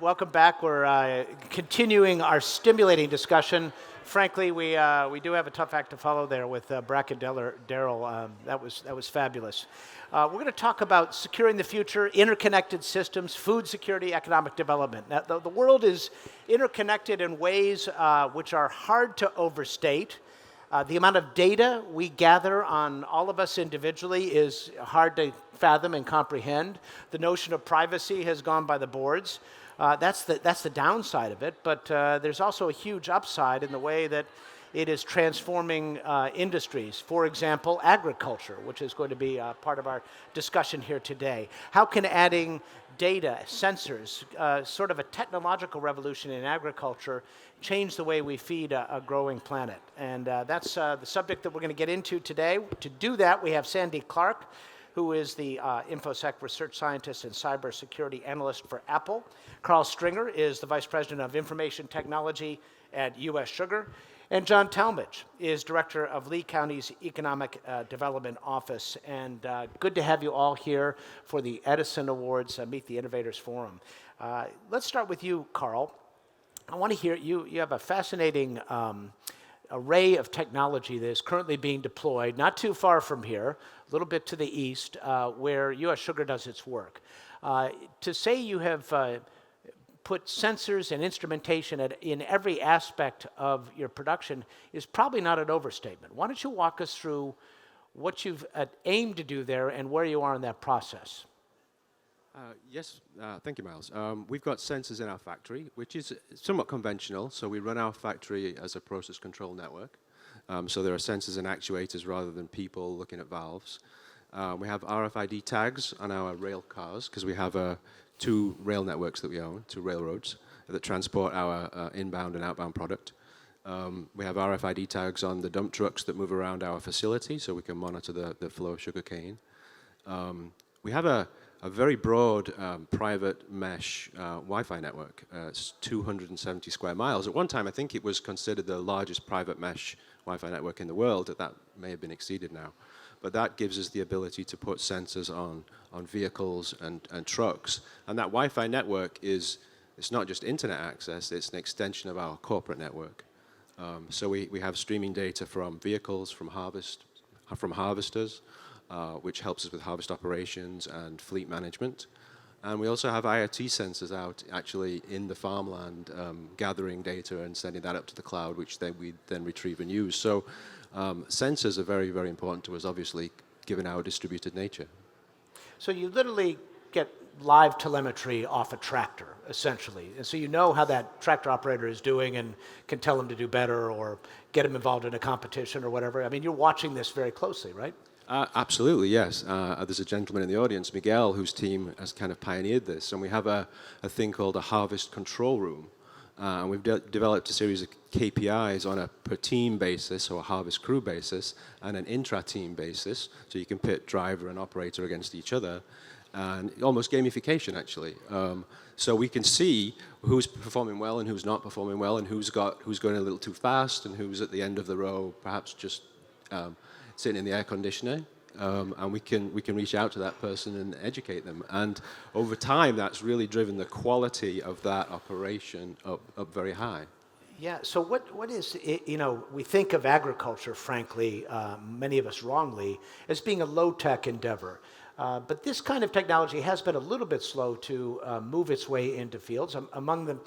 welcome back. We're continuing our stimulating discussion. Frankly, we do have a tough act to follow there with Brack and Daryl. That was fabulous. We're going to talk about securing the future, interconnected systems, food security, economic development. Now, the world is interconnected in ways which are hard to overstate. The amount of data we gather on all of us individually is hard to fathom and comprehend. The notion of privacy has gone by the boards. That's the downside of it, but there's also a huge upside in the way that it is transforming industries. For example, agriculture, which is going to be part of our discussion here today. How can adding data, sensors, sort of a technological revolution in agriculture change the way we feed a growing planet? And that's the subject that we're going to get into today. To do that, we have Sandy Clark, who is the InfoSec research scientist and cybersecurity analyst for Apple. Carl Stringer is the vice president of information technology at U.S. Sugar. And John Talmadge is director of Lee County's Economic Development Office. And good to have you all here for the Edison Awards Meet the Innovators Forum. Let's start with you, Carl. I want to hear, you have a fascinating array of technology that is currently being deployed, not too far from here, a little bit to the east, where U.S. Sugar does its work. To say you have put sensors and instrumentation in every aspect of your production is probably not an overstatement. Why don't you walk us through what you've aimed to do there and where you are in that process? Yes, thank you, Miles. We've got sensors in our factory, which is somewhat conventional. So we run our factory as a process control network. So there are sensors and actuators rather than people looking at valves. We have RFID tags on our rail cars because we have two rail networks that we own, two railroads that transport our inbound and outbound product. We have RFID tags on the dump trucks that move around our facility so we can monitor the flow of sugarcane. We have a very broad private mesh Wi-Fi network. It's 270 square miles. At one time, I think it was considered the largest private mesh Wi-Fi network in the world. That may have been exceeded now. But that gives us the ability to put sensors on vehicles and trucks. And that Wi-Fi network it's not just internet access, it's an extension of our corporate network. So we have streaming data from vehicles, from harvesters, which helps us with harvest operations and fleet management. And we also have IoT sensors out actually in the farmland, gathering data and sending that up to the cloud, which we then retrieve and use. So sensors are very, very important to us, obviously, given our distributed nature. So you literally get live telemetry off a tractor, essentially. And so you know how that tractor operator is doing and can tell him to do better or get him involved in a competition or whatever. I mean, you're watching this very closely, right? Absolutely, yes. There's a gentleman in the audience, Miguel, whose team has kind of pioneered this. And we have a thing called a harvest control room. And we've developed a series of KPIs on a per team basis or a harvest crew basis and an intra-team basis. So you can pit driver and operator against each other. And almost gamification, actually. So we can see who's performing well and who's not performing well and who's going a little too fast and who's at the end of the row, perhaps just sitting in the air conditioner, and we can reach out to that person and educate them. And over time, that's really driven the quality of that operation up very high. Yeah, so what is, we think of agriculture, frankly, many of us wrongly, as being a low-tech endeavor. But this kind of technology has been a little bit slow to move its way into fields. Among the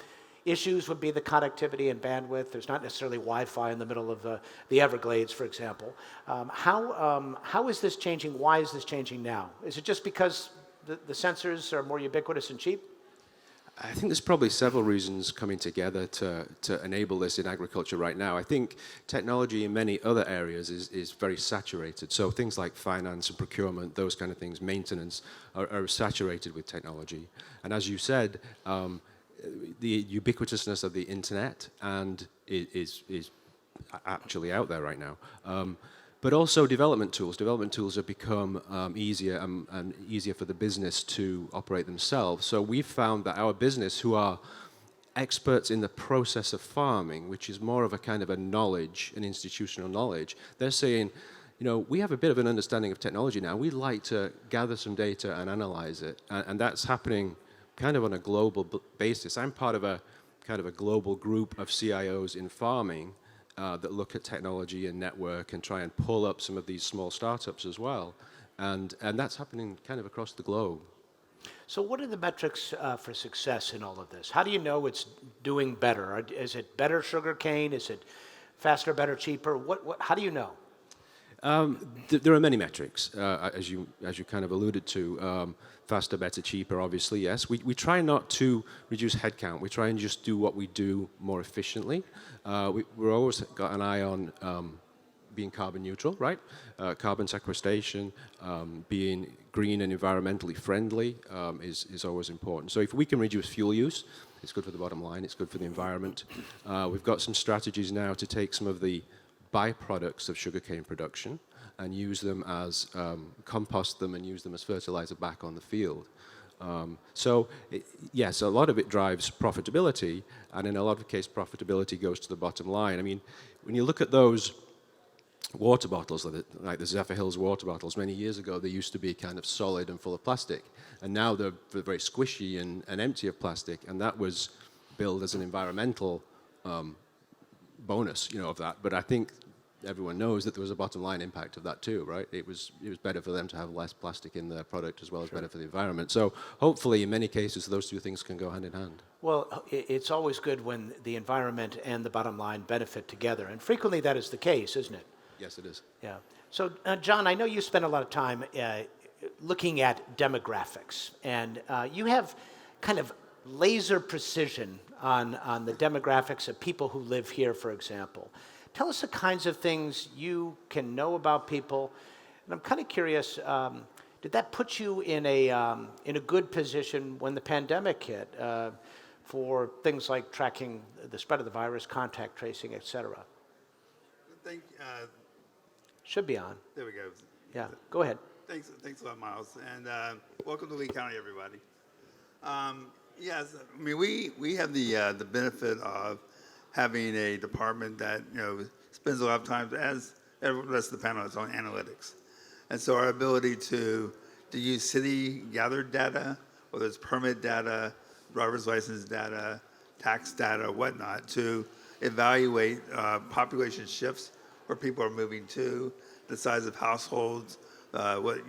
issues would be the connectivity and bandwidth. There's not necessarily Wi-Fi in the middle of the Everglades, for example. How is this changing? Why is this changing now? Is it just because the sensors are more ubiquitous and cheap? I think there's probably several reasons coming together to enable this in agriculture right now. I think technology in many other areas is very saturated. So things like finance and procurement, those kind of things, maintenance, are saturated with technology. And as you said, the ubiquitousness of the internet and is actually out there right now. But also development tools. Development tools have become easier and easier for the business to operate themselves. So we've found that our business, who are experts in the process of farming, which is more of a kind of a knowledge, an institutional knowledge, they're saying, we have a bit of an understanding of technology now. We'd like to gather some data and analyze it. And that's happening kind of on a global basis. I'm part of a kind of a global group of CIOs in farming that look at technology and network and try and pull up some of these small startups as well. And that's happening kind of across the globe. So what are the metrics for success in all of this? How do you know it's doing better? Is it better sugar cane? Is it faster, better, cheaper? How do you know? There are many metrics, as you kind of alluded to. Faster, better, cheaper, obviously, yes. We try not to reduce headcount. We try and just do what we do more efficiently. We're always got an eye on being carbon neutral, right? Carbon sequestration, being green and environmentally friendly is always important. So if we can reduce fuel use, it's good for the bottom line, it's good for the environment. We've got some strategies now to take some of the byproducts of sugarcane production and use them as, compost them and use them as fertilizer back on the field. Yes, a lot of it drives profitability, and in a lot of cases, profitability goes to the bottom line. I mean, when you look at those water bottles, like the Zephyr Hills water bottles, many years ago, they used to be kind of solid and full of plastic, and now they're very squishy and empty of plastic, and that was billed as an environmental bonus, of that. But I think everyone knows that there was a bottom line impact of that too, right? It was better for them to have less plastic in their product as well as better for the environment. So hopefully in many cases those two things can go hand in hand. Well, it's always good when the environment and the bottom line benefit together, and frequently that is the case, isn't it? Yes, it is. Yeah. So, John, I know you spend a lot of time looking at demographics, and you have kind of laser precision on the demographics of people who live here, for example. Tell us the kinds of things you can know about people. And I'm kind of curious, did that put you in a good position when the pandemic hit for things like tracking the spread of the virus, contact tracing, et cetera? Should be on. There we go. Yeah, go ahead. Thanks a lot, Miles, and welcome to Lee County, everybody. Yes, I mean we have the benefit of having a department that spends a lot of time, as the rest of the panel, is on analytics, and so our ability to use city gathered data, whether it's permit data, driver's license data, tax data, whatnot, to evaluate population shifts, where people are moving to, the size of households, what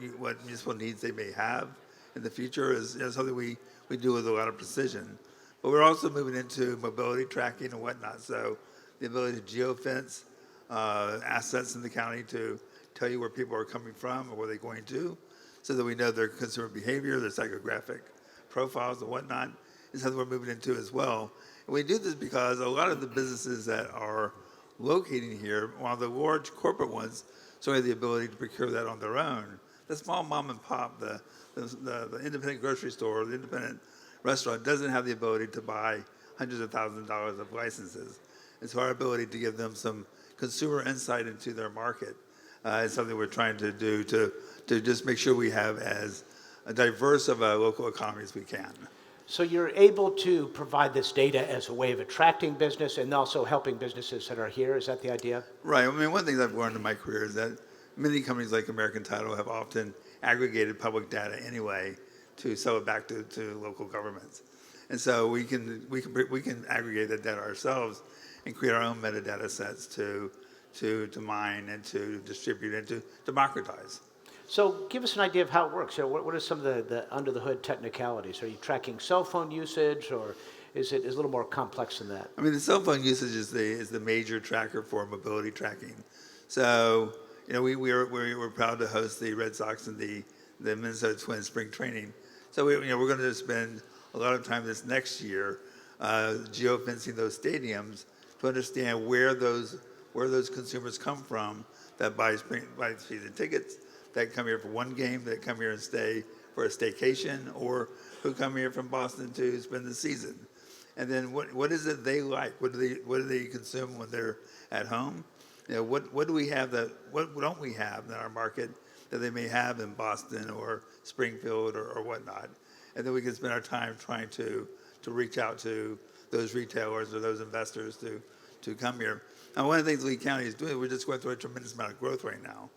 municipal needs they may have in the future is something we do with a lot of precision. But we're also moving into mobility tracking and whatnot. So the ability to geofence assets in the county to tell you where people are coming from or where they're going to, so that we know their consumer behavior, their psychographic profiles and whatnot, is something we're moving into as well. And we do this because a lot of the businesses that are locating here, while the large corporate ones still have the ability to procure that on their own, the small mom and pop, the independent grocery store, the independent restaurant doesn't have the ability to buy hundreds of thousands of dollars of licenses. And so our ability to give them some consumer insight into their market is something we're trying to do to just make sure we have as diverse of a local economy as we can. So you're able to provide this data as a way of attracting business and also helping businesses that are here. Is that the idea? Right. I mean, one thing I've learned in my career is that many companies like American Title have often aggregated public data anyway to sell it back to local governments. And so we can aggregate that data ourselves and create our own metadata sets to mine and to distribute and to democratize. So give us an idea of how it works. So what are some of the under the hood technicalities? Are you tracking cell phone usage, or is it a little more complex than that? I mean, the cell phone usage is the major tracker for mobility tracking. So we're proud to host the Red Sox and the Minnesota Twins spring training. So we're going to spend a lot of time this next year geofencing those stadiums to understand where those consumers come from that buy season tickets, that come here for one game, that come here and stay for a staycation, or who come here from Boston to spend the season. And then what is it they like? What do they consume when they're at home? What do we have what don't we have in our market that they may have in Boston or Springfield or whatnot? And then we can spend our time trying to reach out to those retailers or those investors to come here. Now, one of the things Lee County is doing, we're just going through a tremendous amount of growth right now.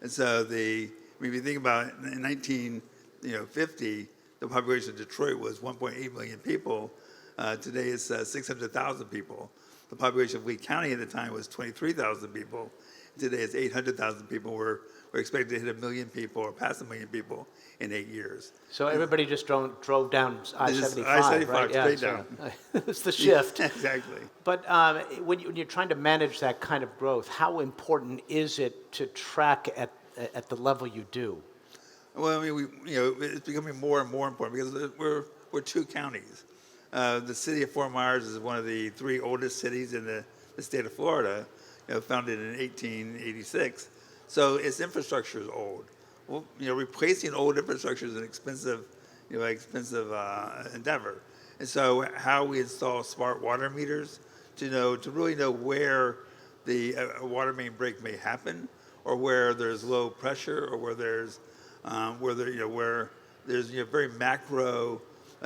And so if you think about it, in 1950, the population of Detroit was 1.8 million people. Today it's 600,000 people. The population of Lee County at the time was 23,000 people. Today it's 800,000 people. We're expected to hit 1 million people or pass 1 million people in 8 years. So everybody just drove down I-75, I-75 right? straight so down. it's the shift. Exactly. But when you're trying to manage that kind of growth, how important is it to track at the level you do? Well, I mean, it's becoming more and more important because we're 2 counties. The city of Fort Myers is one of the 3 oldest cities in the state of Florida, founded in 1886. So its infrastructure is old. Well, replacing old infrastructure is an expensive endeavor. And so, how we install smart water meters to really know where the water main break may happen, or where there's low pressure, or where there's very macro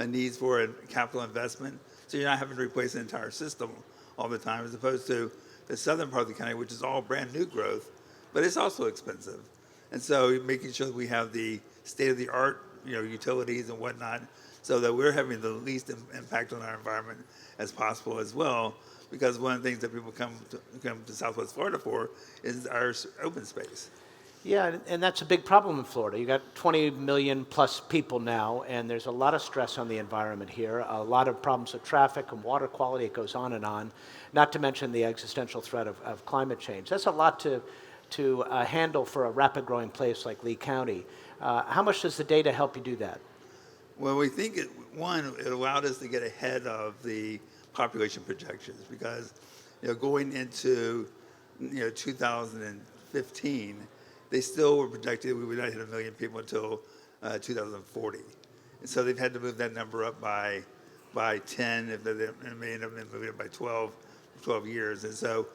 needs for a capital investment. So you're not having to replace the entire system all the time, as opposed to the southern part of the county, which is all brand new growth, but it's also expensive. And so making sure that we have the state-of-the-art, utilities and whatnot, so that we're having the least impact on our environment as possible as well. Because one of the things that people come to Southwest Florida for is our open space. Yeah, and that's a big problem in Florida. You got 20 million plus people now, and there's a lot of stress on the environment here, a lot of problems with traffic and water quality. It goes on and on, not to mention the existential threat of climate change. That's a lot to handle for a rapid growing place like Lee County. How much does the data help you do that? Well, we think it allowed us to get ahead of the population projections, because going into 2015, they still were projected we would not hit 1 million people until 2040. And so they've had to move that number up by 10, if they may end up moving it by 12 years. And so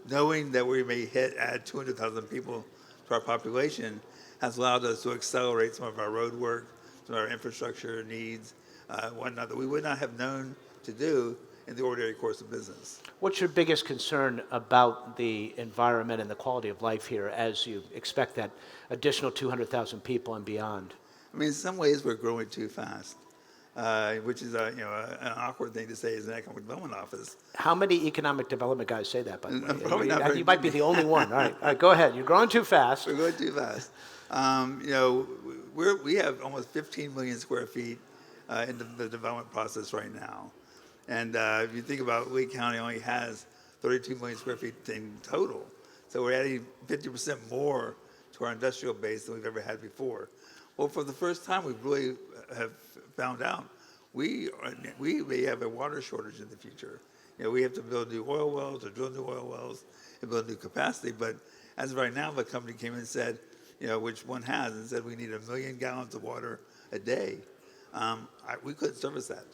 knowing that we may add 200,000 people to our population has allowed us to accelerate some of our road work, some of our infrastructure needs, whatnot, that we would not have known to do in the ordinary course of business. What's your biggest concern about the environment and the quality of life here as you expect that additional 200,000 people and beyond? I mean, in some ways we're growing too fast, which is an awkward thing to say as an economic development office. How many economic development guys say that, by the way? Probably not very You might be the only one. All right, go ahead. You're growing too fast. We're going too fast. We have almost 15 million square feet in the development process right now. And if you think about it, Lee County only has 32 million square feet in total. So we're adding 50% more to our industrial base than we've ever had before. Well, for the first time, we really have found out we may have a water shortage in the future. We have to build new oil wells or drill new oil wells and build new capacity. But as of right now, the company came in and said, which one has, and said we need 1 million gallons of water a day. We couldn't service that.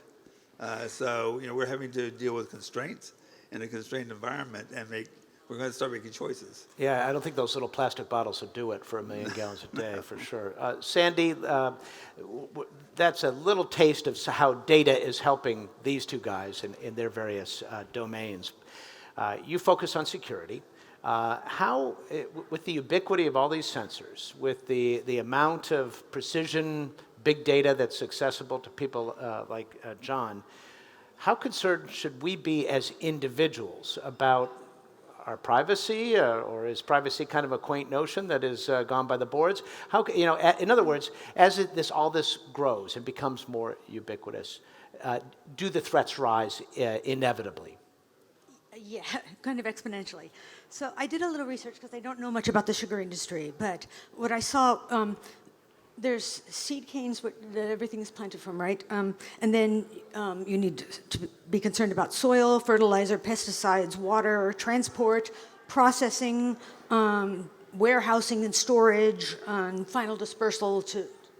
So we're having to deal with constraints in a constrained environment, and we're going to start making choices. Yeah, I don't think those little plastic bottles will do it for 1 million gallons a day, for sure. Sandy, that's a little taste of how data is helping these 2 guys in their various domains. You focus on security. How, with the ubiquity of all these sensors, with the amount of precision big data that's accessible to people like John, how concerned should we be as individuals about our privacy, or is privacy kind of a quaint notion that is gone by the boards? How, in other words, as all this grows and becomes more ubiquitous, do the threats rise inevitably? Yeah, kind of exponentially. So I did a little research because I don't know much about the sugar industry, but what I saw, there's seed canes that everything is planted from, right? And then you need to be concerned about soil, fertilizer, pesticides, water, transport, processing, warehousing and storage, and final dispersal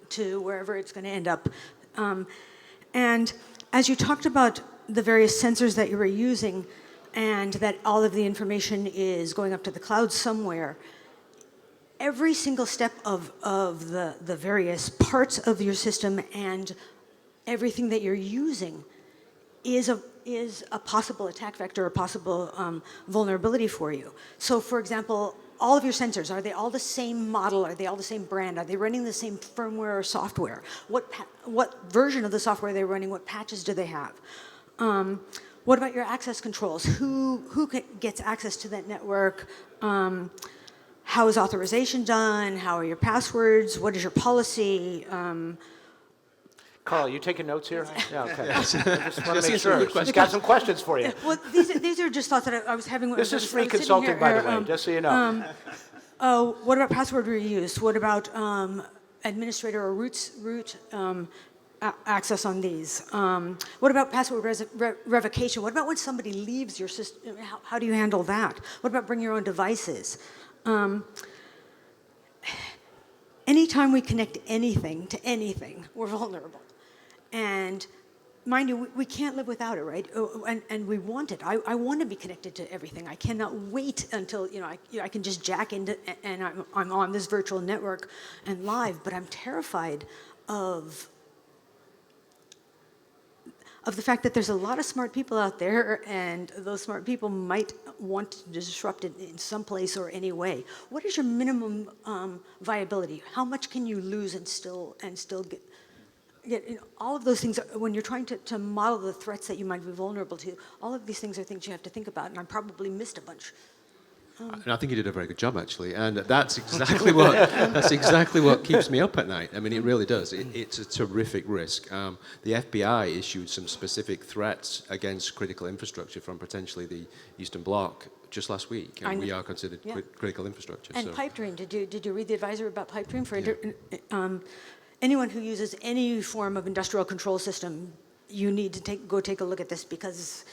to wherever it's going to end up. And as you talked about the various sensors that you were using, and that all of the information is going up to the cloud somewhere, every single step of the various parts of your system and everything that you're using is a possible attack vector, a possible vulnerability for you. So, for example, all of your sensors, are they all the same model? Are they all the same brand? Are they running the same firmware or software? What version of the software are they running? What patches do they have? What about your access controls? Who gets access to that network? How is authorization done? How are your passwords? What is your policy? Carl, you taking notes here? Yeah, okay. I just want Just to make answer sure. good questions. She's got some questions for you. Well, these are just thoughts that I was having. This I is was free sitting consulting, here, by the way, just so you know. What about password reuse? What about administrator or root access on these? What about password revocation? What about when somebody leaves your system? How do you handle that? What about bring your own devices? Anytime we connect anything to anything, we're vulnerable. And mind you, we can't live without it, right? And we want it. I want to be connected to everything. I cannot wait until I can just jack into and I'm on this virtual network and live. But I'm terrified of the fact that there's a lot of smart people out there, and those smart people might want to disrupt it in some place or any way. What is your minimum viability? How much can you lose and still get all of those things? When you're trying to model the threats that you might be vulnerable to, all of these things are things you have to think about, and I probably missed a bunch. And I think you did a very good job, actually. And that's exactly what keeps me up at night. I mean, it really does. It's a terrific risk. The FBI issued some specific threats against critical infrastructure from potentially the Eastern Bloc just last week, and we are considered critical infrastructure. And so. pipe dream. Did you read the advisory about pipe dream for anyone who uses any form of industrial control system? You need to go take a look at this, because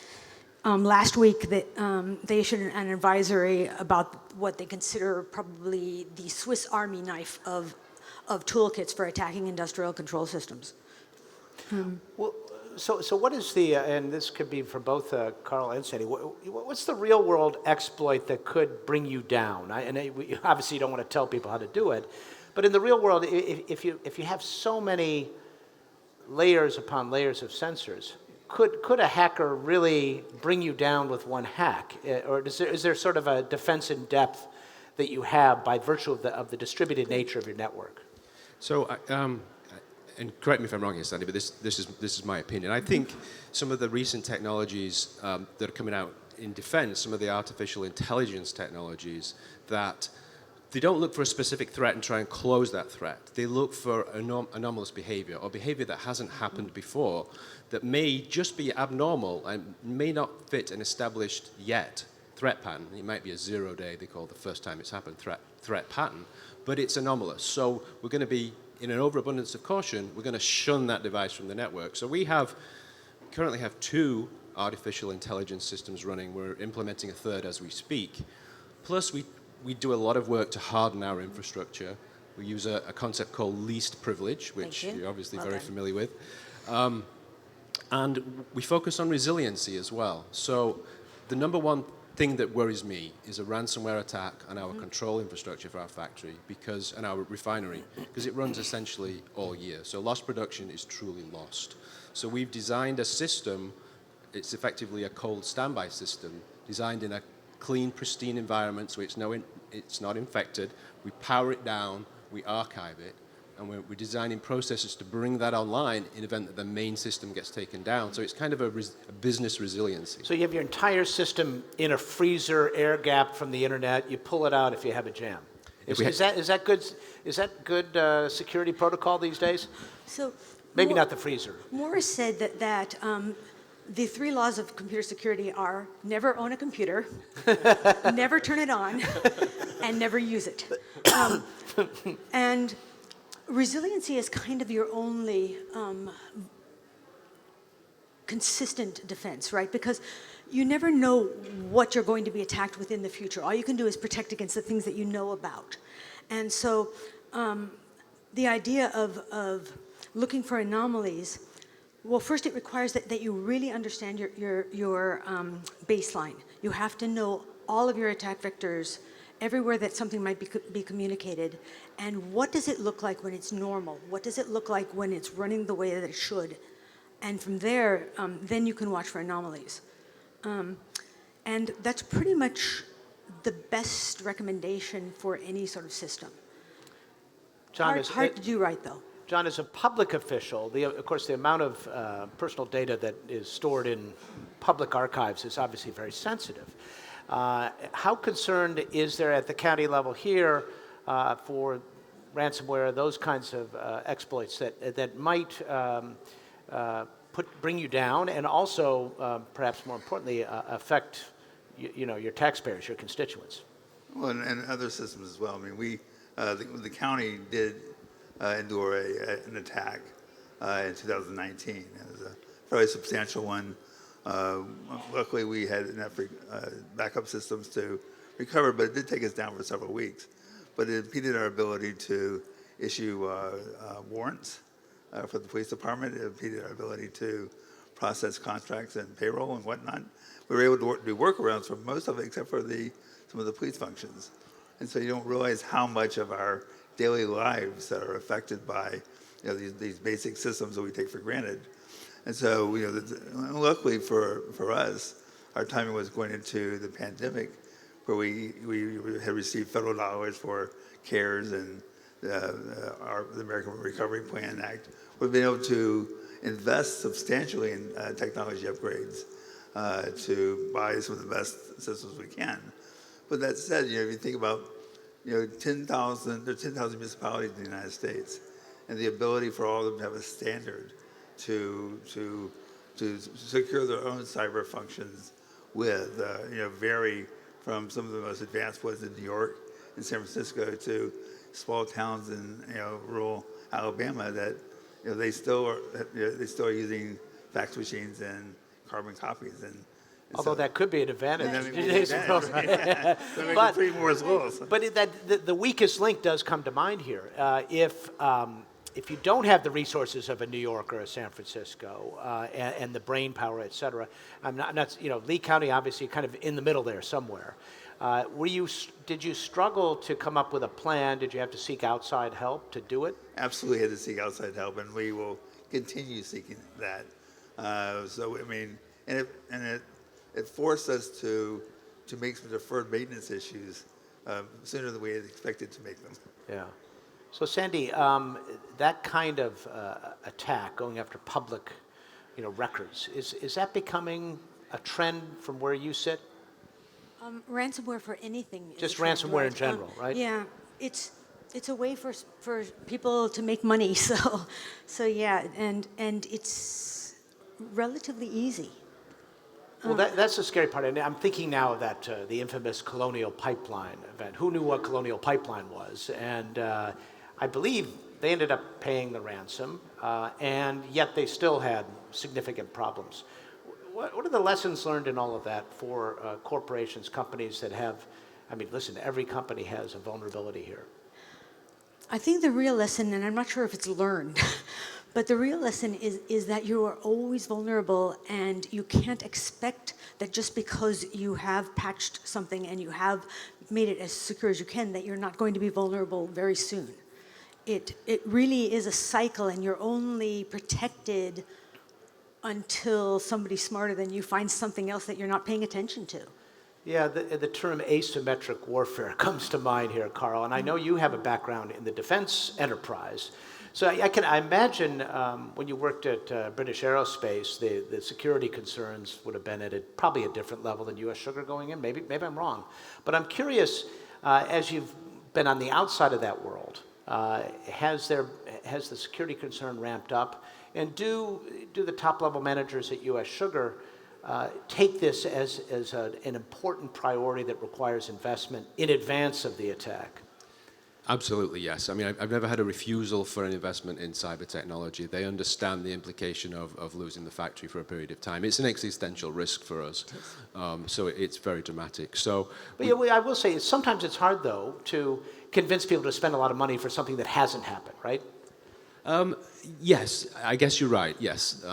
last week they issued an advisory about what they consider probably the Swiss Army knife of toolkits for attacking industrial control systems. Well, so what is the, and this could be for both Carl and Sandy, what's the real world exploit that could bring you down? We obviously don't want to tell people how to do it, but in the real world, if you have so many layers upon layers of sensors, could a hacker really bring you down with one hack? Or is there sort of a defense in depth that you have by virtue of the distributed nature of your network? So, and correct me if I'm wrong here, Sandy, but this is my opinion. I think some of the recent technologies that are coming out in defense, some of the artificial intelligence technologies, that they don't look for a specific threat and try and close that threat. They look for anomalous behavior, or behavior that hasn't happened before, that may just be abnormal and may not fit an established yet threat pattern. It might be a 0 day, they call the first time it's happened, threat pattern, but it's anomalous. So we're going to be, in an overabundance of caution, we're going to shun that device from the network. So we currently have 2 artificial intelligence systems running. We're implementing a 3rd as we speak. Plus, we do a lot of work to harden our infrastructure. We use a concept called least privilege, which you're obviously very familiar with. And we focus on resiliency as well. So the number one thing that worries me is a ransomware attack on our control infrastructure for our factory and our refinery, because it runs essentially all year. So lost production is truly lost. So we've designed a system, it's effectively a cold standby system, designed in a clean, pristine environment, so it's not infected. We power it down, we archive it, and we're designing processes to bring that online in event that the main system gets taken down. So it's kind of a business resiliency. So you have your entire system in a freezer, air gap from the internet. You pull it out if you have a jam. Is that good? Is that good security protocol these days? So maybe not the freezer. Morris said that the 3 laws of computer security are: never own a computer, never turn it on, and never use it. And resiliency is kind of your only consistent defense, right? Because you never know what you're going to be attacked with in the future. All you can do is protect against the things that you know about. And so the idea of looking for anomalies, well, first it requires that you really understand your baseline. You have to know all of your attack vectors, everywhere that something might be communicated, and what does it look like when it's normal? What does it look like when it's running the way that it should? And from there, then you can watch for anomalies. And that's pretty much the best recommendation for any sort of system. John, Hard to do right, though. John, as a public official, of course, the amount of personal data that is stored in public archives is obviously very sensitive. How concerned is there at the county level here for ransomware, those kinds of exploits that might bring you down, and also, perhaps more importantly, affect your taxpayers, your constituents? Well, and other systems as well. I mean, the county did endure an attack in 2019. It was a fairly substantial one. Luckily, we had enough backup systems to recover, but it did take us down for several weeks. But it impeded our ability to issue warrants for the police department. It impeded our ability to process contracts and payroll and whatnot. We were able to do workarounds for most of it, except for some of the police functions. And so you don't realize how much of our daily lives that are affected by these basic systems that we take for granted. And so luckily for us, our timing was going into the pandemic, where we had received federal dollars for CARES and the American Recovery Plan Act. We've been able to invest substantially in technology upgrades to buy some of the best systems we can. But that said, if you think about 10,000 municipalities in the United States, and the ability for all of them to have a standard to secure their own cyber functions with, vary from some of the most advanced ones in New York and San Francisco to small towns in rural Alabama that they still are using fax machines and carbon copies. And Although that could be an advantage. And in then today's world, right? but pretty more as well. But the weakest link does come to mind here. If you don't have the resources of a New York or a San Francisco and the brain power, et cetera, Lee County obviously kind of in the middle there somewhere. Did you struggle to come up with a plan? Did you have to seek outside help to do it? Absolutely had to seek outside help, and we will continue seeking that. It forced us to make some deferred maintenance issues sooner than we had expected to make them. Yeah. So Sandy, that kind of attack going after public, records, is that becoming a trend from where you sit? Ransomware for anything. Just ransomware in general, right? Yeah, it's a way for people to make money. So yeah, and it's relatively easy. Well, that's the scary part. And I'm thinking now of that the infamous Colonial Pipeline event. Who knew what Colonial Pipeline was? And I believe they ended up paying the ransom, and yet they still had significant problems. What are the lessons learned in all of that for corporations, companies that have, listen, every company has a vulnerability here. I think the real lesson, and I'm not sure if it's learned, but the real lesson is that you are always vulnerable, and you can't expect that just because you have patched something and you have made it as secure as you can, that you're not going to be vulnerable very soon. It really is a cycle, and you're only protected until somebody smarter than you finds something else that you're not paying attention to. Yeah, the term asymmetric warfare comes to mind here, Carl, and I know you have a background in the defense enterprise. So I imagine when you worked at British Aerospace, the security concerns would have been at probably a different level than U.S. Sugar going in. Maybe I'm wrong. But I'm curious, as you've been on the outside of that world, has the security concern ramped up? And do the top-level managers at U.S. Sugar take this as an important priority that requires investment in advance of the attack? Absolutely, yes. I've never had a refusal for an investment in cyber technology. They understand the implication of losing the factory for a period of time. It's an existential risk for us, so it's very dramatic. But I will say, sometimes it's hard, though, to convince people to spend a lot of money for something that hasn't happened, right? Yes, I guess you're right, yes.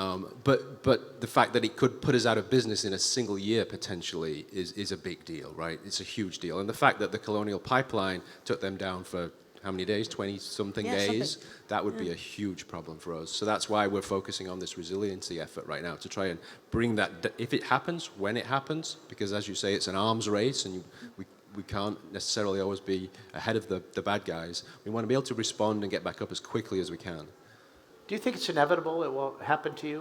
But the fact that it could put us out of business in a single year potentially is a big deal, right? It's a huge deal. And the fact that the Colonial Pipeline took them down for how many days, 20-something days, that would be a huge problem for us. So that's why we're focusing on this resiliency effort right now, to try and bring that, if it happens, when it happens, because as you say, it's an arms race, and we we can't necessarily always be ahead of the bad guys. We want to be able to respond and get back up as quickly as we can. Do you think it's inevitable it will happen to you?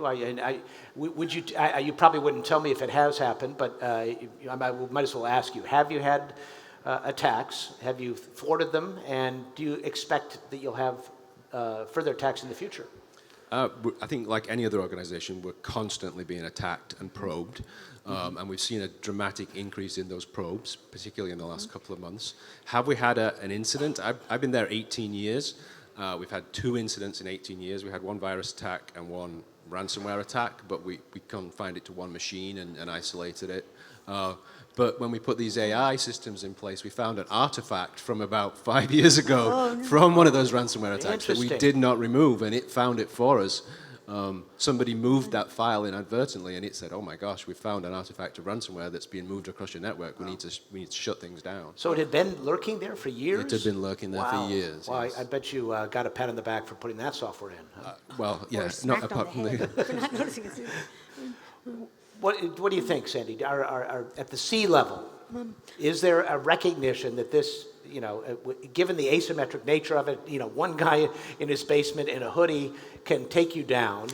You probably wouldn't tell me if it has happened, but I might as well ask you. Have you had attacks? Have you thwarted them? And do you expect that you'll have further attacks in the future? I think like any other organization, we're constantly being attacked and probed. And we've seen a dramatic increase in those probes, particularly in the last couple of months. Have we had an incident? I've been there 18 years. We've had 2 incidents in 18 years. We had 1 virus attack and 1 ransomware attack, but we confined it to 1 machine and isolated it. But when we put these AI systems in place, we found an artifact from about 5 years ago from one of those ransomware attacks that we did not remove, and it found it for us. Somebody moved that file inadvertently, and it said, "Oh my gosh, we found an artifact of ransomware that's being moved across your network. We need to shut things down." So it had been lurking there for years? It had been lurking there for years. Well, yes. I bet you got a pat on the back for putting that software in. Huh? Well, yeah, not Smacked on apart from the the. head for not noticing it. What do you think, Sandy? At the sea level, is there a recognition that this, given the asymmetric nature of it, one guy in his basement in a hoodie can take you down?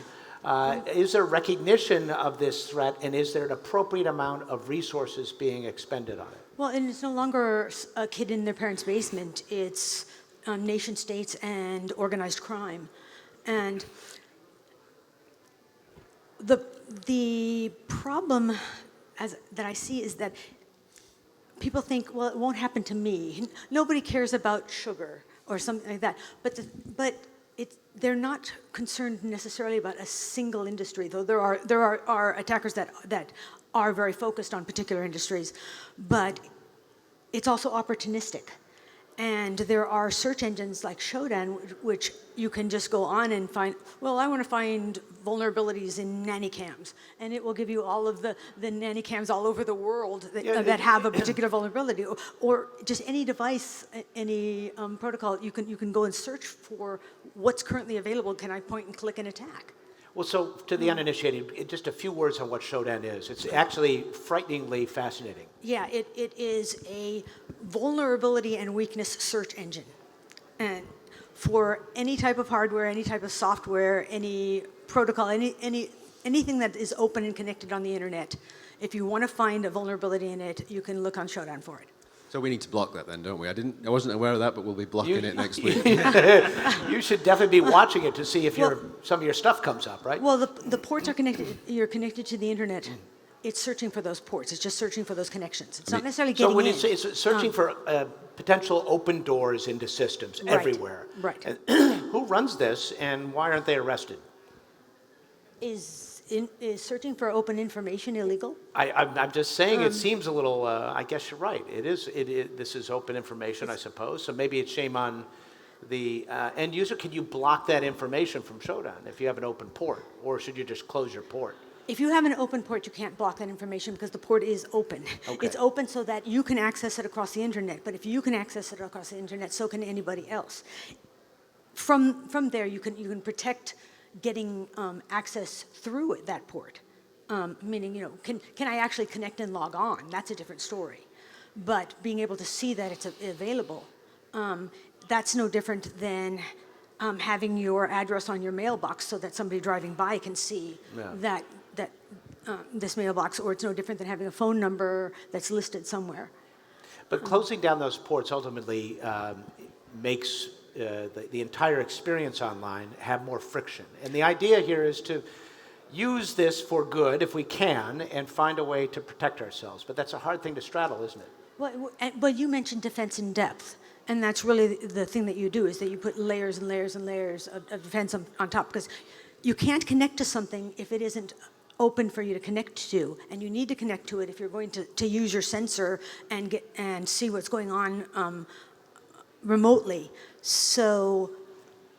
Is there recognition of this threat, and is there an appropriate amount of resources being expended on it? Well, and it's no longer a kid in their parents' basement. It's nation states and organized crime. And the problem that I see is that people think, well, it won't happen to me. Nobody cares about sugar or something like that. But they're not concerned necessarily about a single industry, though there are attackers that are very focused on particular industries. But it's also opportunistic. And there are search engines like Shodan, which you can just go on and find, well, I want to find vulnerabilities in nanny cams. And it will give you all of the nanny cams all over the world that have a particular vulnerability. Or just any device, any protocol, you can go and search for what's currently available. Can I point and click and attack? Well, so to the uninitiated, just a few words on what Shodan is. It's actually frighteningly fascinating. Yeah, it is a vulnerability and weakness search engine. And for any type of hardware, any type of software, any protocol, anything that is open and connected on the internet, if you want to find a vulnerability in it, you can look on Shodan for it. So we need to block that then, don't we? I wasn't aware of that, but we'll be blocking it next week. You should definitely be watching it to see if some of your stuff comes up, right? Well, the ports are connected. You're connected to the internet. It's searching for those ports. It's just searching for those connections. It's not necessarily getting in. So when you say it's searching for potential open doors into systems everywhere. Right. And who runs this, and why aren't they arrested? Is searching for open information illegal? I'm just saying it seems a little. I guess you're right. It is. This is open information, I suppose. So maybe it's shame on the end user. Can you block that information from Shodan if you have an open port, or should you just close your port? If you have an open port, you can't block that information because the port is open. Okay. It's open so that you can access it across the internet. But if you can access it across the internet, so can anybody else. From there, you can protect getting access through that port. Meaning, can I actually connect and log on? That's a different story. But being able to see that it's available, that's no different than having your address on your mailbox so that somebody driving by can see that this mailbox, or it's no different than having a phone number that's listed somewhere. But closing down those ports ultimately makes the entire experience online have more friction. And the idea here is to use this for good if we can and find a way to protect ourselves. But that's a hard thing to straddle, isn't it? Well, you mentioned defense in depth. And that's really the thing that you do, is that you put layers and layers and layers of defense on top, because you can't connect to something if it isn't open for you to connect to, and you need to connect to it if you're going to use your sensor and see what's going on remotely. So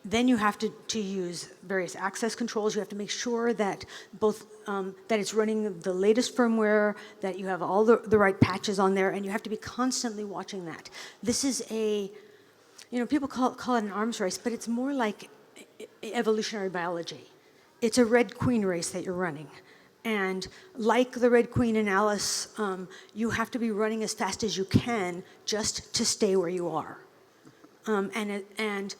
then you have to use various access controls. You have to make sure that both that it's running the latest firmware, that you have all the right patches on there, and you have to be constantly watching that. This is people call it an arms race, but it's more like evolutionary biology. It's a red queen race that you're running, And like the Red Queen and Alice, you have to be running as fast as you can just to stay where you are. And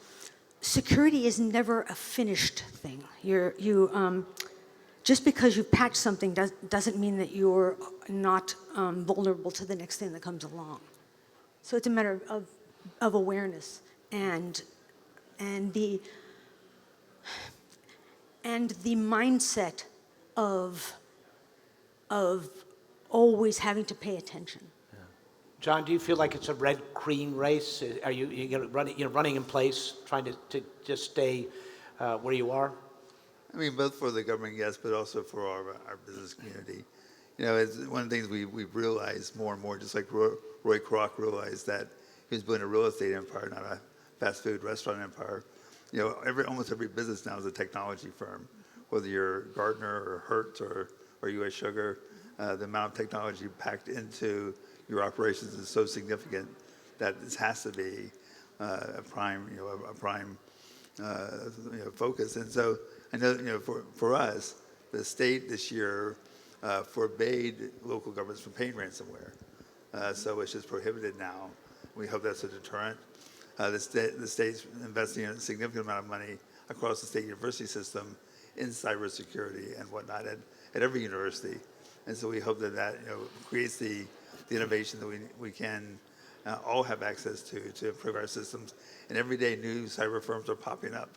security is never a finished thing. Just because you've patched something doesn't mean that you're not vulnerable to the next thing that comes along. So it's a matter of awareness and the mindset of always having to pay attention. Yeah. John, do you feel like it's a red queen race? Are you running in place, trying to just stay where you are? I mean, both for the government, yes, but also for our business community. It's one of the things we've realized more and more, just like Roy Kroc realized that he was building a real estate empire, not a fast food restaurant empire. Almost every business now is a technology firm, whether you're Gartner or Hertz or U.S. Sugar. The amount of technology packed into your operations is so significant that this has to be a prime focus. And so I know, for us, the state this year forbade local governments from paying ransomware. So it's just prohibited now. We hope that's a deterrent. The state's investing a significant amount of money across the state university system in cybersecurity and whatnot at every university. And so we hope that creates the innovation that we can all have access to improve our systems. And every day new cyber firms are popping up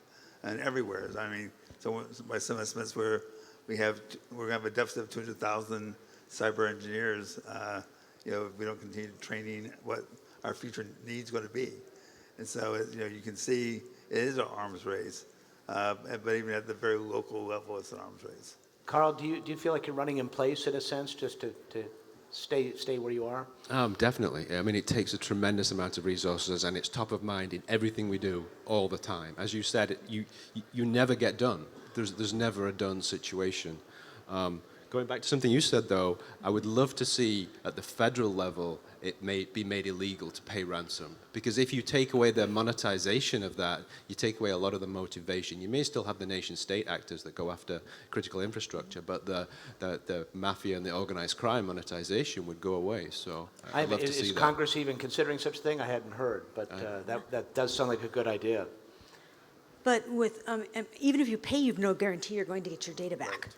and everywhere. I mean, so by some estimates, we're going to have a deficit of 200,000 cyber engineers if we don't continue training what our future needs going to be. And so you can see it is an arms race, but even at the very local level, it's an arms race. Carl, do you feel like you're running in place in a sense, just to stay where you are? Definitely. I mean, it takes a tremendous amount of resources, and it's top of mind in everything we do all the time. As you said, you never get done. There's never a done situation. Going back to something you said, though, I would love to see at the federal level it may be made illegal to pay ransom. Because if you take away the monetization of that, you take away a lot of the motivation. You may still have the nation-state actors that go after critical infrastructure, but the mafia and the organized crime monetization would go away. So I'd love to see that. Is Congress even considering such a thing? I hadn't heard, but that does sound like a good idea. But with even if you pay, you've no guarantee you're going to get your data back.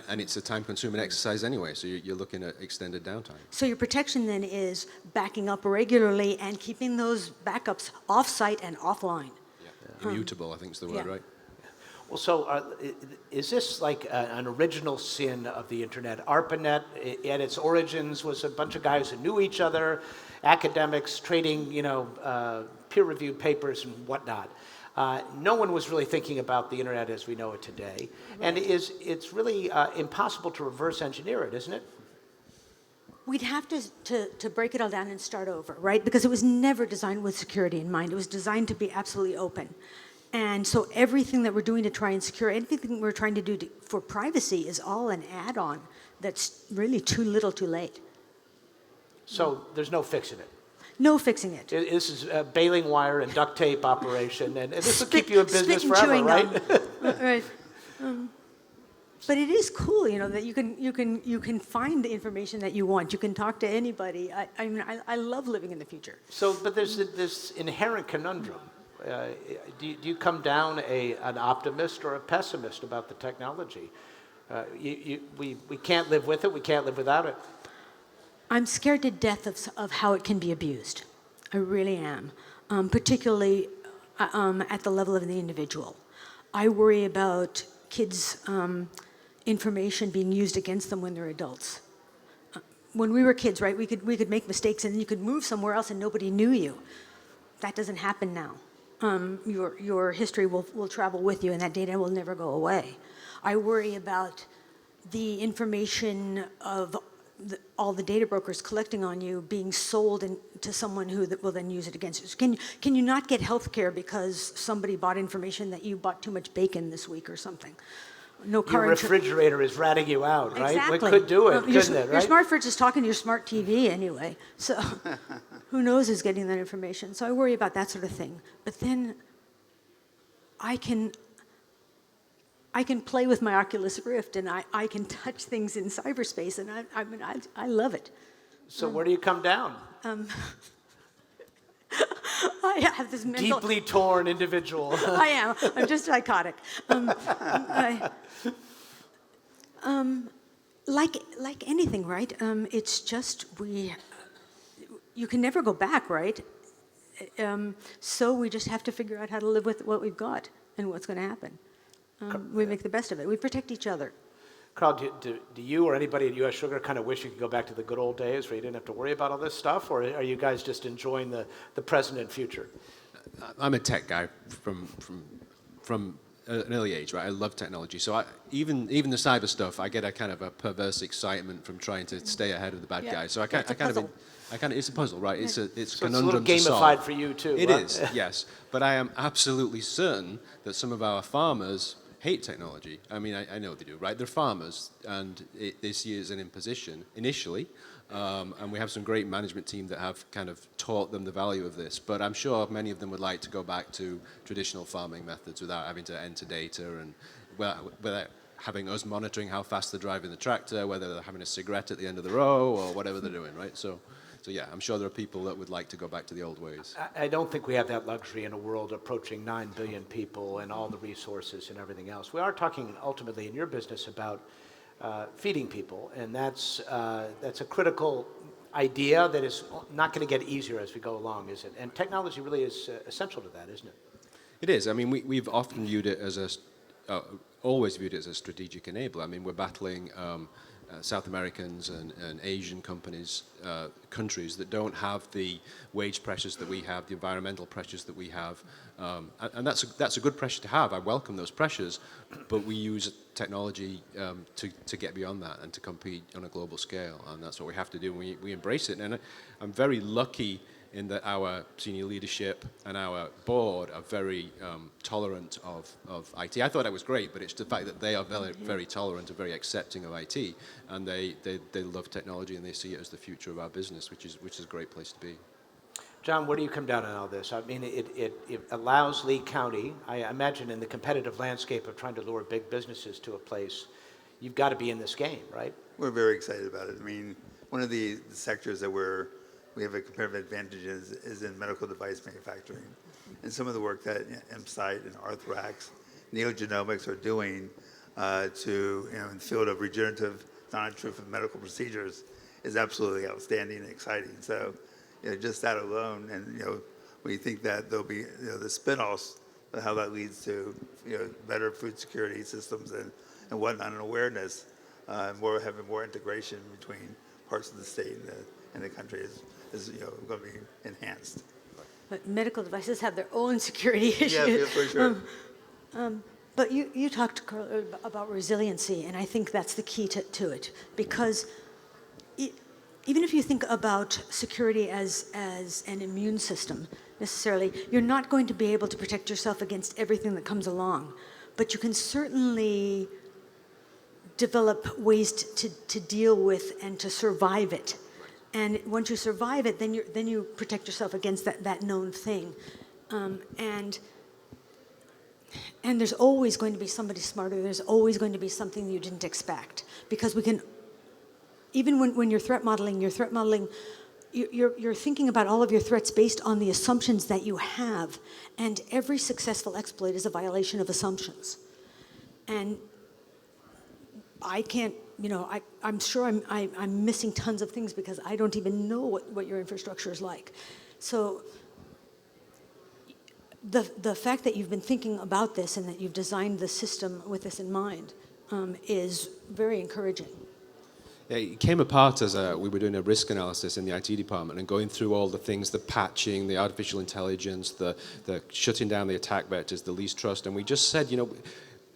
And it's a time-consuming exercise anyway, so you're looking at extended downtime. So your protection then is backing up regularly and keeping those backups off-site and offline. Yeah. Immutable, I think is the word, right? Well, so is this like an original sin of the internet? ARPANET, at its origins, was a bunch of guys who knew each other, academics trading, peer-reviewed papers and whatnot. No one was really thinking about the internet as we know it today. Right. And it's really impossible to reverse engineer it, isn't it? We'd have to break it all down and start over, right? Because it was never designed with security in mind. It was designed to be absolutely open. And so everything that we're doing to try and secure, anything we're trying to do for privacy is all an add-on that's really too little too late. So there's no fixing it? No fixing it. This is a baling wire and duct tape operation, and this will keep you in business forever, right? Right. But it is cool, that you can find the information that you want. You can talk to anybody. I love living in the future. So, but there's this inherent conundrum. Do you come down an optimist or a pessimist about the technology? We can't live with it. We can't live without it. I'm scared to death of how it can be abused. I really am, particularly at the level of the individual. I worry about kids' information being used against them when they're adults. When we were kids, right, we could make mistakes and you could move somewhere else and nobody knew you. That doesn't happen now. Your history will travel with you and that data will never go away. I worry about the information of all the data brokers collecting on you being sold to someone who will then use it against you. Can you not get health care because somebody bought information that you bought too much bacon this week or something? No car. Your refrigerator is ratting you out, right? Exactly. We could do it, couldn't it, right? Your smart fridge is talking to your smart TV anyway. So who knows who's getting that information? So I worry about that sort of thing. But then I can play with my Oculus Rift, and I can touch things in cyberspace, and I love it. So where do you come down? I have this mental... Deeply torn individual. I am. I'm just psychotic. Like anything, right? It's just you can never go back, right? So we just have to figure out how to live with what we've got and what's going to happen. We make the best of it. We protect each other. Carl, do you or anybody at U.S. Sugar kind of wish you could go back to the good old days where you didn't have to worry about all this stuff, or are you guys just enjoying the present and future? I'm a tech guy from an early age, right? I love technology. So even the cyber stuff, I get a kind of a perverse excitement from trying to stay ahead of the bad guys. So it's a puzzle, right? It's so conundrum it's a little to solve. gamified for you too. It huh? is, yes. But I am absolutely certain that some of our farmers hate technology. I mean, I know they do, right? They're farmers, and they see it as an imposition initially. And we have some great management team that have kind of taught them the value of this. But I'm sure many of them would like to go back to traditional farming methods without having to enter data and without having us monitoring how fast they're driving the tractor, whether they're having a cigarette at the end of the row or whatever they're doing, right? So yeah, I'm sure there are people that would like to go back to the old ways. I don't think we have that luxury in a world approaching 9 billion people and all the resources and everything else. We are talking ultimately in your business about feeding people, and that's a critical idea that is not going to get easier as we go along, is it? And technology really is essential to that, isn't it? It is. I mean, we've often viewed it as always viewed it as a strategic enabler. I mean, we're battling South Americans and Asian countries that don't have the wage pressures that we have, the environmental pressures that we have, and that's a good pressure to have. I welcome those pressures, but we use technology to get beyond that and to compete on a global scale, and that's what we have to do. We embrace it, and I'm very lucky in that our senior leadership and our board are very tolerant of IT. I thought that was great, but it's the fact that they are very, very tolerant and very accepting of IT, and they love technology and they see it as the future of our business, which is a great place to be. John, where do you come down on all this? I mean, it allows Lee County, I imagine in the competitive landscape of trying to lure big businesses to a place, you've got to be in this game, right? We're very excited about it. I mean, one of the sectors that we have a competitive advantage is in medical device manufacturing. And some of the work that MSite and Arthrax, NeoGenomics are doing in the field of regenerative, non-intrusive medical procedures is absolutely outstanding and exciting. So, just that alone, and we think that there'll be the spin-offs of how that leads to better food security systems and whatnot, and awareness, having more integration between parts of the state and the country is going to be enhanced. But medical devices have their own security issues. Yeah, for sure. But you talked, Carl, about resiliency, and I think that's the key to it, because even if you think about security as an immune system, necessarily, you're not going to be able to protect yourself against everything that comes along, but you can certainly develop ways to deal with and to survive it. And once you survive it, then you protect yourself against that known thing. And there's always going to be somebody smarter. There's always going to be something you didn't expect. Because we can, even when you're threat modeling, you're thinking about all of your threats based on the assumptions that you have. And every successful exploit is a violation of assumptions. And I can't, I'm sure I'm missing tons of things because I don't even know what your infrastructure is like. So the fact that you've been thinking about this and that you've designed the system with this in mind is very encouraging. Yeah, it came apart as we were doing a risk analysis in the IT department and going through all the things, the patching, the artificial intelligence, the shutting down the attack vectors, the least trust, and we just said,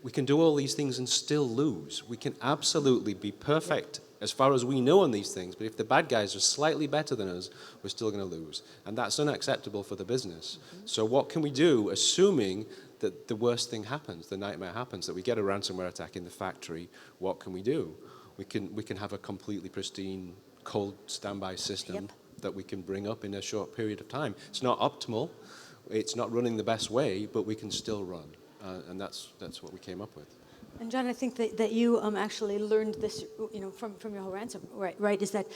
we can do all these things and still lose. We can absolutely be perfect as far as we know on these things, but if the bad guys are slightly better than us, we're still going to lose. And that's unacceptable for the business. Mm-hmm. So what can we do, assuming that the worst thing happens, the nightmare happens, that we get a ransomware attack in the factory? What can we do? We can have a completely pristine, cold standby system that we can bring up in a short period of time. It's not optimal, it's not running the best way, but we can still run. And that's what we came up with. And John, I think that you actually learned this, from your whole ransom, right? Is that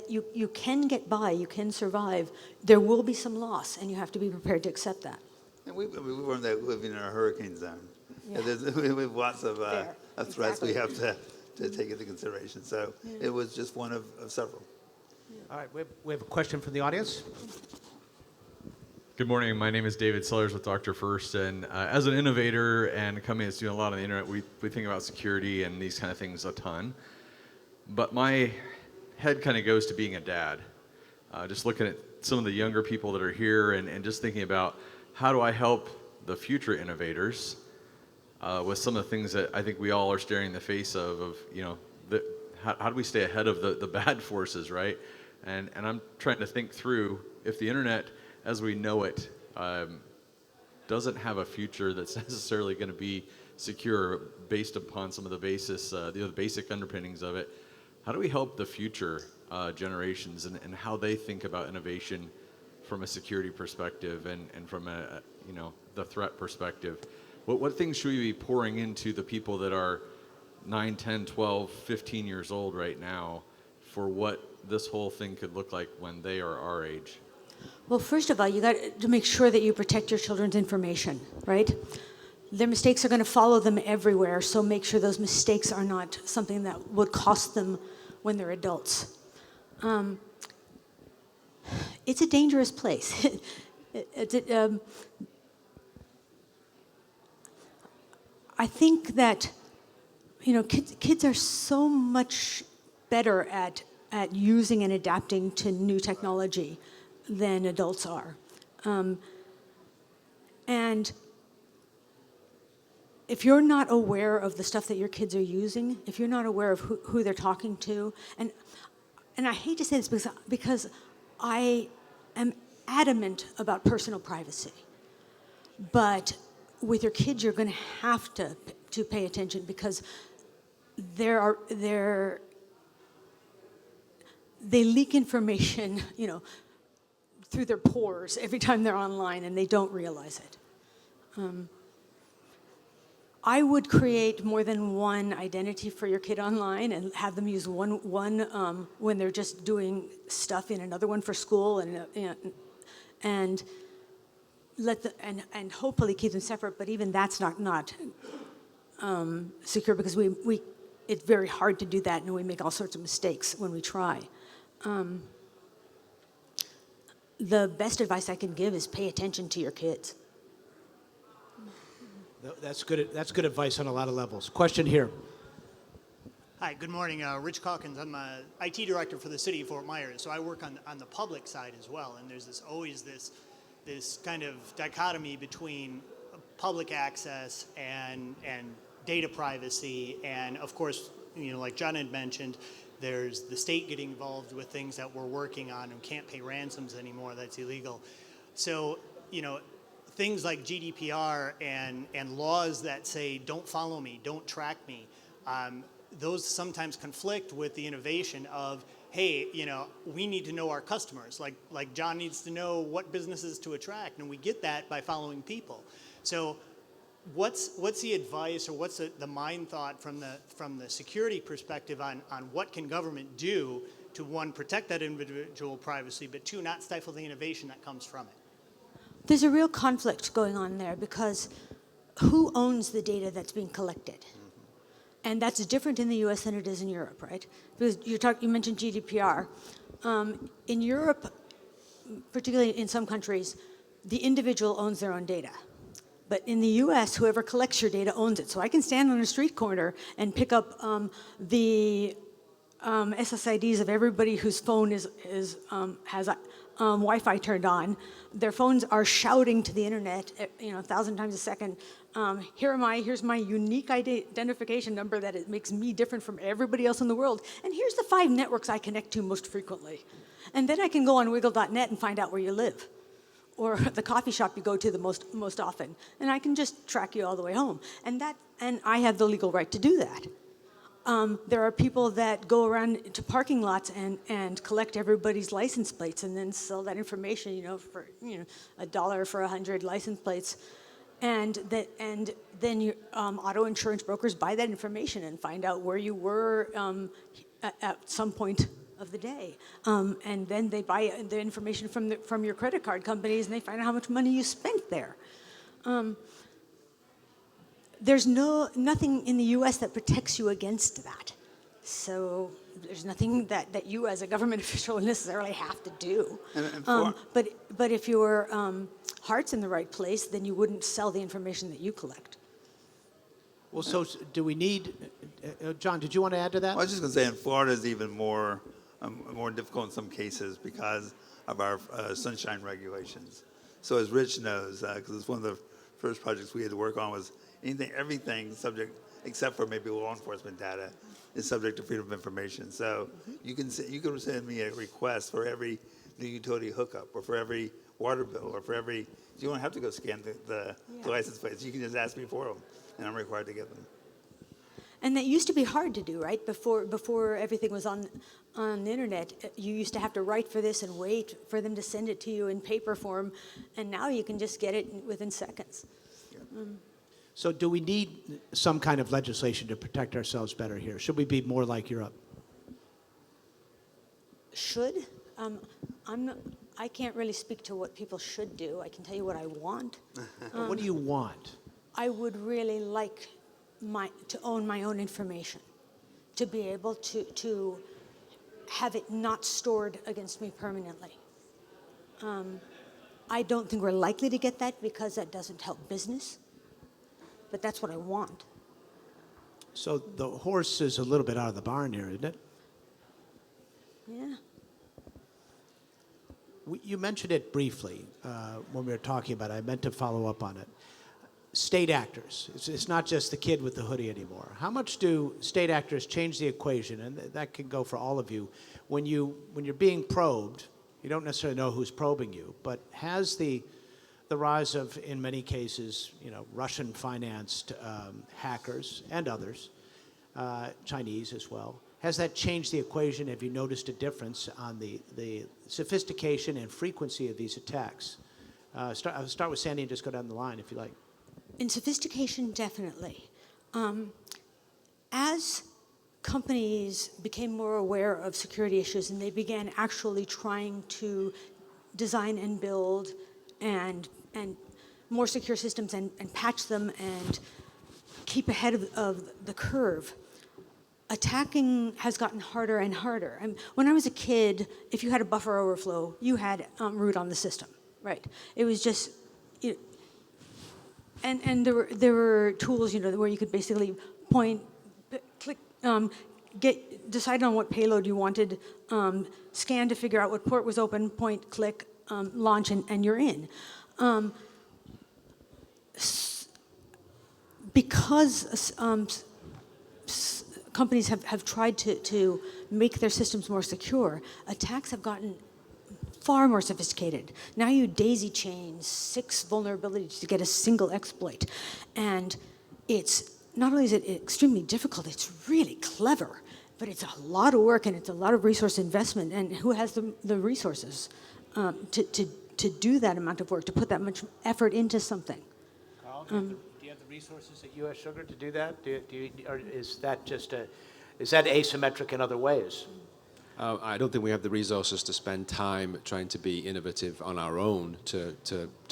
you can get by, you can survive. There will be some loss, and you have to be prepared to accept that. And we weren't living in a hurricane zone. Yeah. We have lots of threats exactly. we have to take into consideration. So it was just one of several. All right, we have a question from the audience. Good morning. My name is David Sellers with Dr. First, and as an innovator and a company that's doing a lot on the internet, we think about security and these kind of things a ton. But my head kind of goes to being a dad. Just looking at some of the younger people that are here and just thinking about how do I help the future innovators with some of the things that I think we all are staring in the face of how do we stay ahead of the bad forces, right? And I'm trying to think through if the internet as we know it doesn't have a future that's necessarily going to be secure based upon some of the basis, the basic underpinnings of it. How do we help the future generations and how they think about innovation from a security perspective and from the threat perspective? What things should we be pouring into the people that are 9, 10, 12, 15 years old right now for what this whole thing could look like when they are our age? Well, first of all, you got to make sure that you protect your children's information, right? Their mistakes are going to follow them everywhere, so make sure those mistakes are not something that would cost them when they're adults. It's a dangerous place. I think that kids are so much better at using and adapting to new technology than adults are. And if you're not aware of the stuff that your kids are using, if you're not aware of who they're talking to, and I hate to say this because I am adamant about personal privacy, but with your kids, you're going to have to pay attention because they leak information, through their pores every time they're online, and they don't realize it. I would create more than one identity for your kid online and have them use one when they're just doing stuff in another one for school, and and hopefully keep them separate. But even that's not secure because it's very hard to do that, and we make all sorts of mistakes when we try. The best advice I can give is pay attention to your kids. That's good advice on a lot of levels. Question here. Hi, good morning. Rich Calkins. I'm a IT director for the city of Fort Myers, so I work on the public side as well. And there's always this kind of dichotomy between public access and data privacy, and of course, like John had mentioned, there's the state getting involved with things that we're working on and can't pay ransoms anymore. That's illegal. So, things like GDPR and laws that say don't follow me, don't track me, those sometimes conflict with the innovation of, hey, we need to know our customers. Like John needs to know what businesses to attract, and we get that by following people. So what's the advice, or what's the mind thought from the security perspective on what can government do to, one, protect that individual privacy, but two, not stifle the innovation that comes from it? There's a real conflict going on there because who owns the data that's being collected? And that's different in the US than it is in Europe, right? Because you mentioned GDPR. In Europe, particularly in some countries, the individual owns their own data. But in the US, whoever collects your data owns it. So I can stand on a street corner and pick up the SSIDs of everybody whose phone has Wi-Fi turned on. Their phones are shouting to the internet, 1,000 times a second. Here's my unique identification number that it makes me different from everybody else in the world. And here's the 5 networks I connect to most frequently. And then I can go on wiggle.net and find out where you live, or the coffee shop you go to the most often. And I can just track you all the way home. And I have the legal right to do that. There are people that go around to parking lots and collect everybody's license plates and then sell that information, for $1 for 100 license plates. and then your auto insurance brokers buy that information and find out where you were at some point of the day, and then they buy the information from your credit card companies, and they find out how much money you spent there. There's nothing in the U.S. that protects you against that. So there's nothing that you as a government official necessarily have to do. But if your heart's in the right place, then you wouldn't sell the information that you collect. Well, so do we need, John, did you want to add to that? Well, I was just going to say in Florida is even more difficult in some cases because of our sunshine regulations. So as Rich knows, because it's one of the first projects we had to work on was everything subject, except for maybe law enforcement data, is subject to freedom of information. So you can send me a request for every new utility hookup, or for every water bill, or for every. You don't have to go scan the license plates. You can just ask me for them, and I'm required to get them. And that used to be hard to do, right? Before everything was on the internet, you used to have to write for this and wait for them to send it to you in paper form, and now you can just get it within seconds. Yeah. So do we need some kind of legislation to protect ourselves better here? Should we be more like Europe? Should? I can't really speak to what people should do. I can tell you what I want. What do you want? I would really like to own my own information, to be able to have it not stored against me permanently. I don't think we're likely to get that because that doesn't help business, but that's what I want. So the horse is a little bit out of the barn here, isn't it? Yeah. You mentioned it briefly when we were talking about it. I meant to follow up on it. State actors. It's not just the kid with the hoodie anymore. How much do state actors change the equation? And that can go for all of you. When you're being probed, you don't necessarily know who's probing you, but has the rise of, in many cases, Russian-financed hackers and others, Chinese as well, has that changed the equation? Have you noticed a difference on the sophistication and frequency of these attacks? I'll start with Sandy and just go down the line if you like. In sophistication, definitely. As companies became more aware of security issues and they began actually trying to design and build and more secure systems and patch them and keep ahead of the curve, attacking has gotten harder and harder. When I was a kid, if you had a buffer overflow, you had root on the system, right? It was just, and there were tools, where you could basically point, click, decide on what payload you wanted, scan to figure out what port was open, point, click, launch, and you're in. Because companies have tried to make their systems more secure, attacks have gotten far more sophisticated. Now you daisy chain 6 vulnerabilities to get a single exploit. And it's not only is it extremely difficult, it's really clever, but it's a lot of work and it's a lot of resource investment. And who has the resources to do that amount of work, to put that much effort into something? Carl, do you have the resources at U.S. Sugar to do that? Or is that asymmetric in other ways? I don't think we have the resources to spend time trying to be innovative on our own to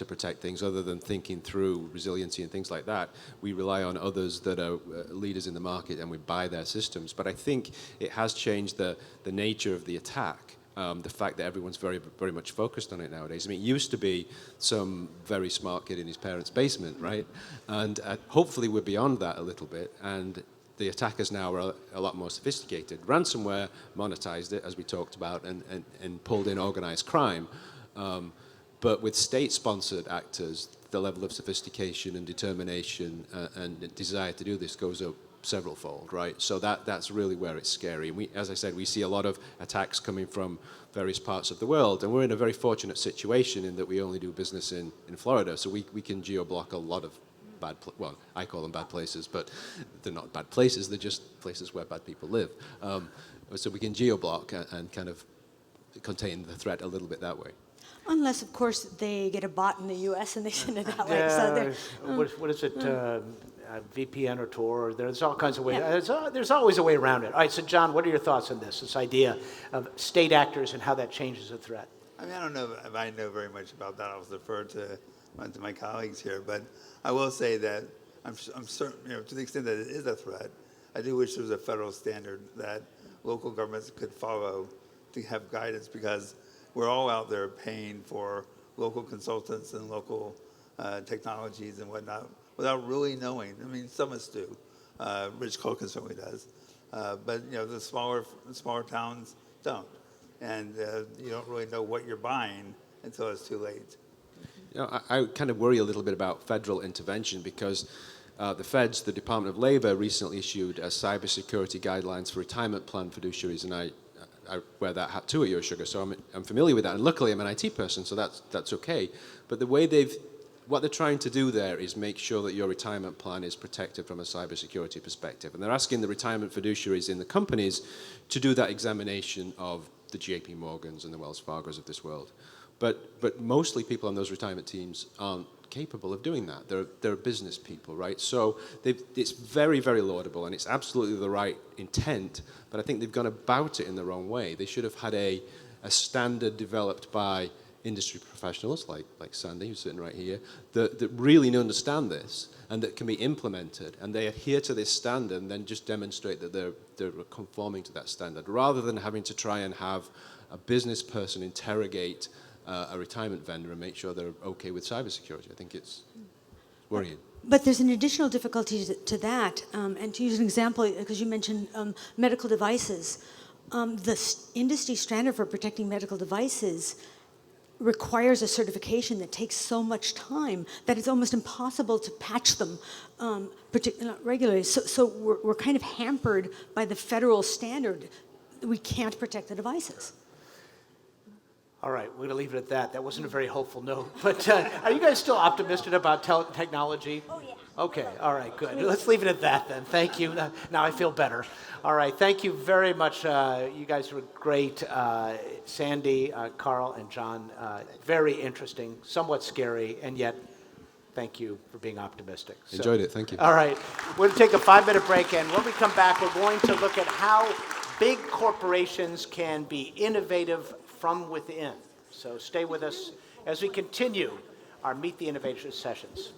protect things, other than thinking through resiliency and things like that. We rely on others that are leaders in the market, and we buy their systems. But I think it has changed the nature of the attack. The fact that everyone's very, very much focused on it nowadays. I mean, it used to be some very smart kid in his parents' basement, right? And hopefully we're beyond that a little bit. And the attackers now are a lot more sophisticated. Ransomware monetized it, as we talked about, and pulled in organized crime. But with state-sponsored actors, the level of sophistication and determination and desire to do this goes up several-fold, right? So that's really where it's scary. And as I said, we see a lot of attacks coming from various parts of the world, and we're in a very fortunate situation in that we only do business in Florida, so we can geo-block a lot of well, I call them bad places, but they're not bad places, they're just places where bad people live. So we can geo-block and kind of contain the threat a little bit that way. Unless, of course, they get a bot in the U.S. and they send it that way. So Yeah, what is it, VPN or Tor? Or there's all kinds of ways. Yeah. There's always a way around it. All right, so John, what are your thoughts on this idea of state actors and how that changes a threat? I mean, I don't know if I know very much about that. I'll defer to my colleagues here, but I will say that I'm certain, to the extent that it is a threat, I do wish there was a federal standard that local governments could follow to have guidance, because we're all out there paying for local consultants and local technologies and whatnot without really knowing. I mean, some of us do. Rich Calkins certainly does. But the smaller towns don't. And you don't really know what you're buying until it's too late. I kind of worry a little bit about federal intervention, because the feds, the Department of Labor, recently issued cybersecurity guidelines for retirement plan fiduciaries, and I wear that hat too at Your Sugar, so I'm familiar with that. And luckily, I'm an IT person, so that's okay. But what they're trying to do there is make sure that your retirement plan is protected from a cybersecurity perspective. And they're asking the retirement fiduciaries in the companies to do that examination of the JP Morgans and the Wells Fargos of this world. But mostly people on those retirement teams aren't capable of doing that. They're business people, right? So it's very, very laudable, and it's absolutely the right intent, but I think they've gone about it in the wrong way. They should have had a standard developed by industry professionals like Sandy, who's sitting right here, that really understand this and that can be implemented, and they adhere to this standard and then just demonstrate that they're conforming to that standard, rather than having to try and have a business person interrogate a retirement vendor and make sure they're okay with cybersecurity. I think it's worrying. But there's an additional difficulty to that, and to use an example, because you mentioned medical devices. The industry standard for protecting medical devices requires a certification that takes so much time that it's almost impossible to patch them regularly. So we're kind of hampered by the federal standard. We can't protect the devices. All right, we're going to leave it at that. That wasn't a very hopeful note. But are you guys still optimistic about technology? Oh, yeah. Okay, all right, good. Let's leave it at that then. Thank you. Now I feel better. All right, thank you very much. You guys were great. Sandy, Carl, and John, very interesting, somewhat scary, and yet thank you for being optimistic. Enjoyed it, thank you. All right, we're going to take a 5-minute break, and when we come back, we're going to look at how big corporations can be innovative from within. So stay with us as we continue our Meet the Innovators sessions.